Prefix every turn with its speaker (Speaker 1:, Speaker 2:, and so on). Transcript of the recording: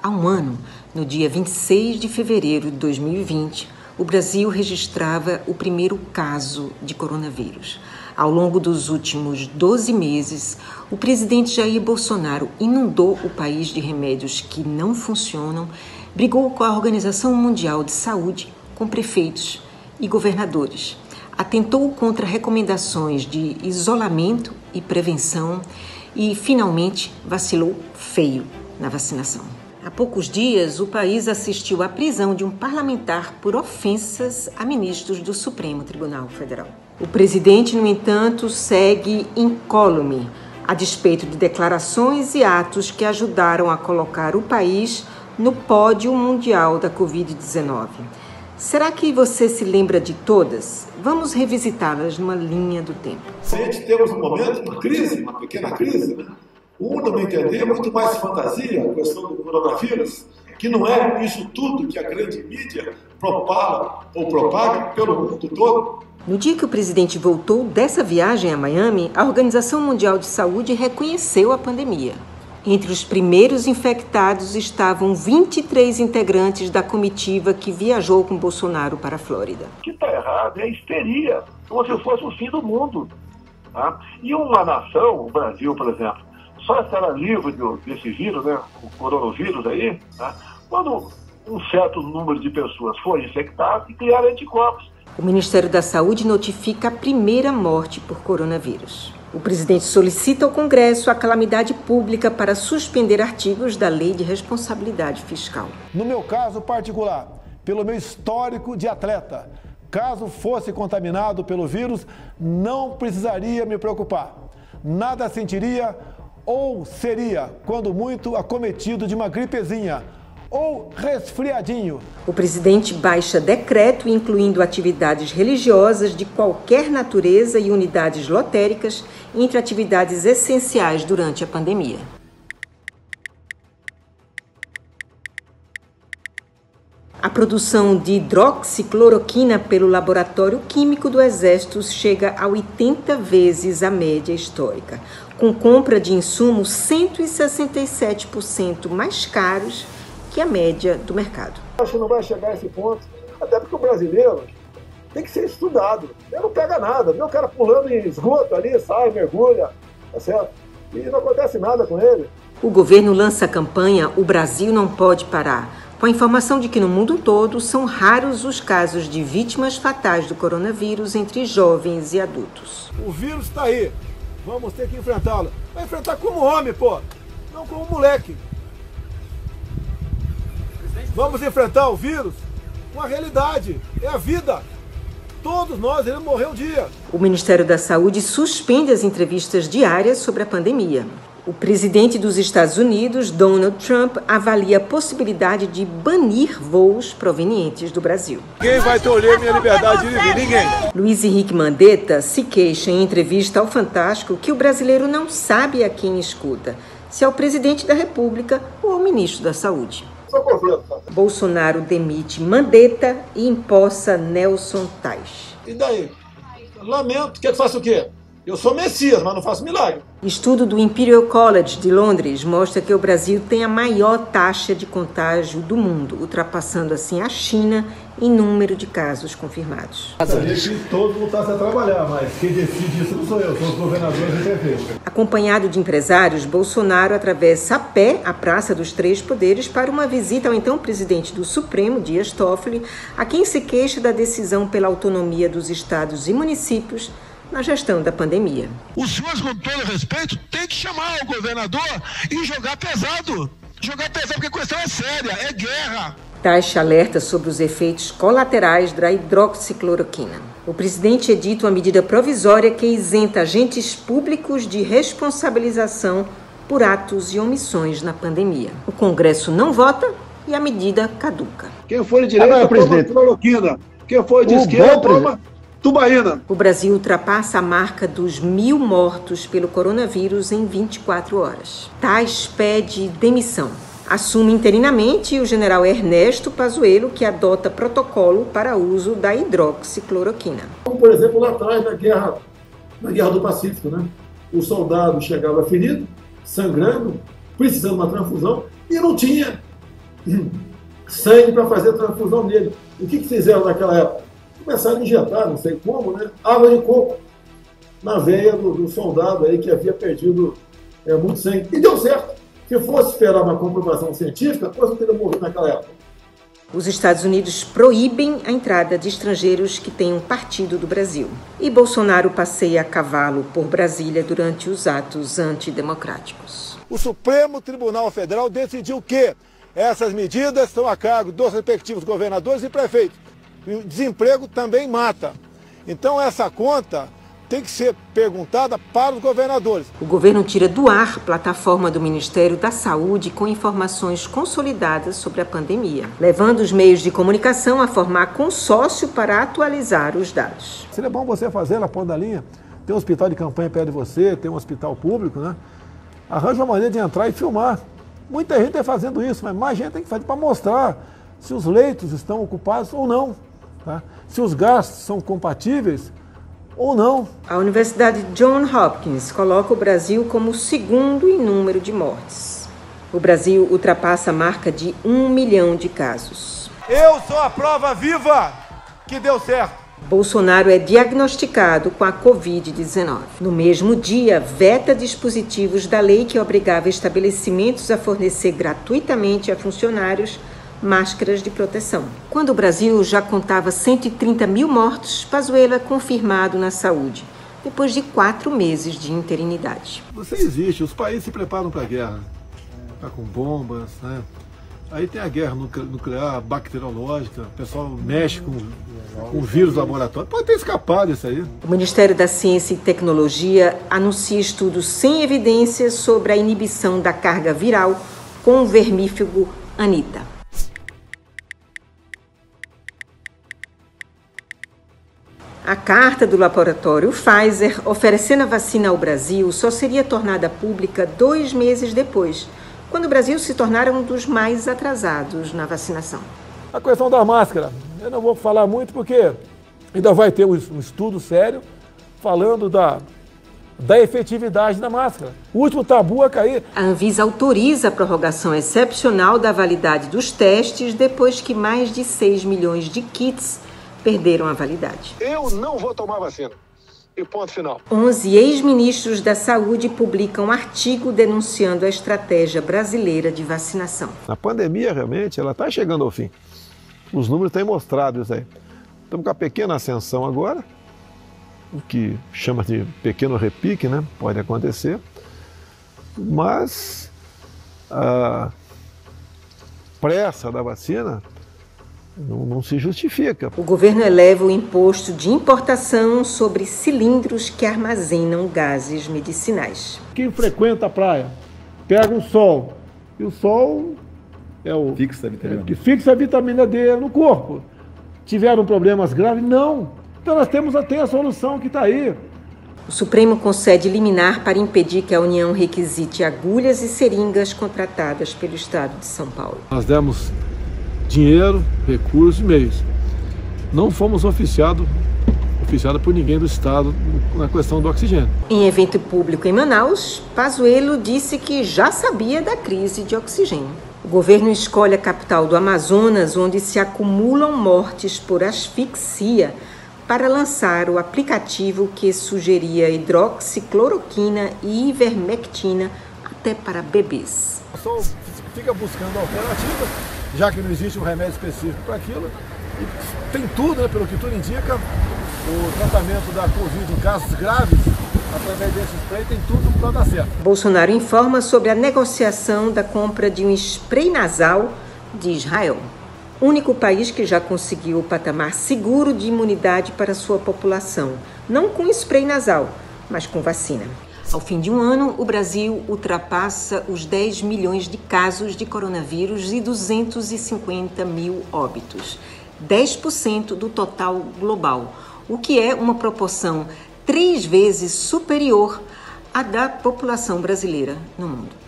Speaker 1: Há um ano, no dia 26 de fevereiro de 2020, o Brasil registrava o primeiro caso de coronavírus. Ao longo dos últimos 12 meses, o presidente Jair Bolsonaro inundou o país de remédios que não funcionam, brigou com a Organização Mundial de Saúde, com prefeitos e governadores, atentou contra recomendações de isolamento e prevenção e, finalmente, vacilou feio na vacinação. Há poucos dias, o país assistiu à prisão de um parlamentar por ofensas a ministros do Supremo Tribunal Federal. O presidente, no entanto, segue incólume, a despeito de declarações e atos que ajudaram a colocar o país no pódio mundial da Covid-19. Será que você se lembra de todas? Vamos revisitá-las numa linha do tempo.
Speaker 2: Se a gente temos um momento, uma crise, uma pequena crise, né? No meu entender, é muito mais fantasia a questão do coronavírus, que não é isso tudo que a grande mídia propaga pelo mundo todo.
Speaker 1: No dia que o presidente voltou dessa viagem a Miami, a Organização Mundial de Saúde reconheceu a pandemia. Entre os primeiros infectados estavam 23 integrantes da comitiva que viajou com Bolsonaro para a Flórida.
Speaker 3: O que está errado é a histeria, como se fosse o fim do mundo. Tá? E uma nação, o Brasil, por exemplo, só estará livre desse vírus, né, o coronavírus aí, tá? Quando um certo número de pessoas for infectado e criar anticorpos.
Speaker 1: O Ministério da Saúde notifica a primeira morte por coronavírus. O presidente solicita ao Congresso a calamidade pública para suspender artigos da Lei de Responsabilidade Fiscal.
Speaker 4: No meu caso particular, pelo meu histórico de atleta, caso fosse contaminado pelo vírus, não precisaria me preocupar. Nada sentiria ou seria, quando muito, acometido de uma gripezinha ou resfriadinho.
Speaker 1: O presidente baixa decreto incluindo atividades religiosas de qualquer natureza e unidades lotéricas entre atividades essenciais durante a pandemia. A produção de hidroxicloroquina pelo Laboratório Químico do Exército chega a 80 vezes a média histórica, com compra de insumos 167% mais caros que a média do mercado.
Speaker 3: Acho que não vai chegar a esse ponto, até porque o brasileiro tem que ser estudado. Ele não pega nada, vê o cara pulando em esgoto ali, sai, mergulha, tá certo? E não acontece nada com ele.
Speaker 1: O governo lança a campanha O Brasil Não Pode Parar, com a informação de que no mundo todo são raros os casos de vítimas fatais do coronavírus entre jovens e adultos.
Speaker 4: O vírus está aí, vamos ter que enfrentá-lo. Vai enfrentar como homem, pô, não como moleque. Vamos enfrentar o vírus com a realidade, é a vida. Todos nós iremos morrer um dia.
Speaker 1: O Ministério da Saúde suspende as entrevistas diárias sobre a pandemia. O presidente dos Estados Unidos, Donald Trump, avalia a possibilidade de banir voos provenientes do Brasil.
Speaker 4: Ninguém vai tolher minha liberdade de viver, ninguém.
Speaker 1: Luiz Henrique Mandetta se queixa em entrevista ao Fantástico que o brasileiro não sabe a quem escuta, se é o presidente da República ou o ministro da Saúde. Bolsonaro demite Mandetta e empossa Nelson Teich.
Speaker 2: E daí? Lamento, quer que faça o quê? Eu sou Messias, mas não faço milagre.
Speaker 1: Estudo do Imperial College de Londres mostra que o Brasil tem a maior taxa de contágio do mundo, ultrapassando assim a China em número de casos confirmados.
Speaker 4: Gostaria que todos voltassem a trabalhar, mas quem decide isso não sou eu, são os governadores e prefeitos.
Speaker 1: Acompanhado de empresários, Bolsonaro atravessa a pé a Praça dos Três Poderes para uma visita ao então presidente do Supremo, Dias Toffoli, a quem se queixa da decisão pela autonomia dos estados e municípios na gestão da pandemia.
Speaker 5: Os senhores, com todo respeito, tem que chamar o governador e jogar pesado. Jogar pesado porque a questão é séria, é guerra.
Speaker 1: Teich alerta sobre os efeitos colaterais da hidroxicloroquina. O presidente edita uma medida provisória que isenta agentes públicos de responsabilização por atos e omissões na pandemia. O Congresso não vota e a medida caduca.
Speaker 3: Quem for de direita, toma cloroquina. Quem for de esquerda, toma tubaína.
Speaker 1: O Brasil ultrapassa a marca dos 1.000 mortos pelo coronavírus em 24 horas. Teich pede demissão. Assume interinamente o general Ernesto Pazuello, que adota protocolo para uso da hidroxicloroquina.
Speaker 2: Como, por exemplo, lá atrás, na Guerra do Pacífico, né? O soldado chegava ferido, sangrando, precisando de uma transfusão e não tinha sangue para fazer a transfusão dele. O que fizeram naquela época? Começaram a injetar, não sei como, né, água de coco na veia do soldado aí que havia perdido muito sangue. E deu certo. Se fosse esperar uma comprovação científica, a coisa não teria morrido naquela época.
Speaker 1: Os Estados Unidos proíbem a entrada de estrangeiros que tenham partido do Brasil. E Bolsonaro passeia a cavalo por Brasília durante os atos antidemocráticos.
Speaker 4: O Supremo Tribunal Federal decidiu que essas medidas estão a cargo dos respectivos governadores e prefeitos. E o desemprego também mata. Então essa conta tem que ser perguntada para os governadores.
Speaker 1: O governo tira do ar a plataforma do Ministério da Saúde com informações consolidadas sobre a pandemia, levando os meios de comunicação a formar consórcio para atualizar os dados.
Speaker 4: Seria bom você fazer na ponta da linha. Tem um hospital de campanha perto de você, tem um hospital público, né? Arranja uma maneira de entrar e filmar. Muita gente está fazendo isso, mas mais gente tem que fazer para mostrar se os leitos estão ocupados ou não, tá? Se os gastos são compatíveis ou não.
Speaker 1: A Universidade Johns Hopkins coloca o Brasil como o segundo em número de mortes. O Brasil ultrapassa a marca de 1 milhão de casos.
Speaker 4: Eu sou a prova viva que deu certo.
Speaker 1: Bolsonaro é diagnosticado com a Covid-19. No mesmo dia, veta dispositivos da lei que obrigava estabelecimentos a fornecer gratuitamente a funcionários máscaras de proteção. Quando o Brasil já contava 130 mil mortos, Pazuello é confirmado na saúde, depois de 4 meses de interinidade.
Speaker 4: Você existe, os países se preparam para a guerra. Está com bombas, né? Aí tem a guerra nuclear, bacteriológica, o pessoal mexe com vírus laboratório. Pode ter escapado isso aí.
Speaker 1: O Ministério da Ciência e Tecnologia anuncia estudos sem evidências sobre a inibição da carga viral com o vermífugo Anita. A carta do laboratório Pfizer oferecendo a vacina ao Brasil só seria tornada pública 2 meses depois, quando o Brasil se tornara um dos mais atrasados na vacinação.
Speaker 4: A questão da máscara, eu não vou falar muito porque ainda vai ter um estudo sério falando da efetividade da máscara. O último tabu a cair.
Speaker 1: A Anvisa autoriza a prorrogação excepcional da validade dos testes depois que mais de 6 milhões de kits perderam a validade.
Speaker 4: Eu não vou tomar vacina. E ponto final.
Speaker 1: 11 ex-ministros da Saúde publicam um artigo denunciando a estratégia brasileira de vacinação.
Speaker 4: A pandemia, realmente, ela está chegando ao fim. Os números têm mostrado isso aí. Estamos com a pequena ascensão agora, o que chama de pequeno repique, né? Pode acontecer. Mas a pressa da vacina não se justifica.
Speaker 1: O governo eleva o imposto de importação sobre cilindros que armazenam gases medicinais.
Speaker 4: Quem frequenta a praia pega o sol, e o sol é o que fixa a vitamina D no corpo. Tiveram problemas graves? Não. Então nós temos até a solução que está aí.
Speaker 1: O Supremo concede liminar para impedir que a União requisite agulhas e seringas contratadas pelo Estado de São Paulo.
Speaker 4: Nós demos dinheiro, recursos e meios. Não fomos oficiados por ninguém do Estado na questão do oxigênio.
Speaker 1: Em evento público em Manaus, Pazuello disse que já sabia da crise de oxigênio. O governo escolhe a capital do Amazonas, onde se acumulam mortes por asfixia, para lançar o aplicativo que sugeria hidroxicloroquina e ivermectina até para bebês.
Speaker 4: O pessoal fica buscando alternativas, já que não existe um remédio específico para aquilo. E tem tudo, né, pelo que tudo indica, o tratamento da Covid em casos graves, através desse spray, tem tudo para dar certo.
Speaker 1: Bolsonaro informa sobre a negociação da compra de um spray nasal de Israel. Único país que já conseguiu o patamar seguro de imunidade para sua população, não com spray nasal, mas com vacina. Ao fim de um ano, o Brasil ultrapassa os 10 milhões de casos de coronavírus e 250 mil óbitos. 10% do total global, o que é uma proporção 3 vezes superior à da população brasileira no mundo.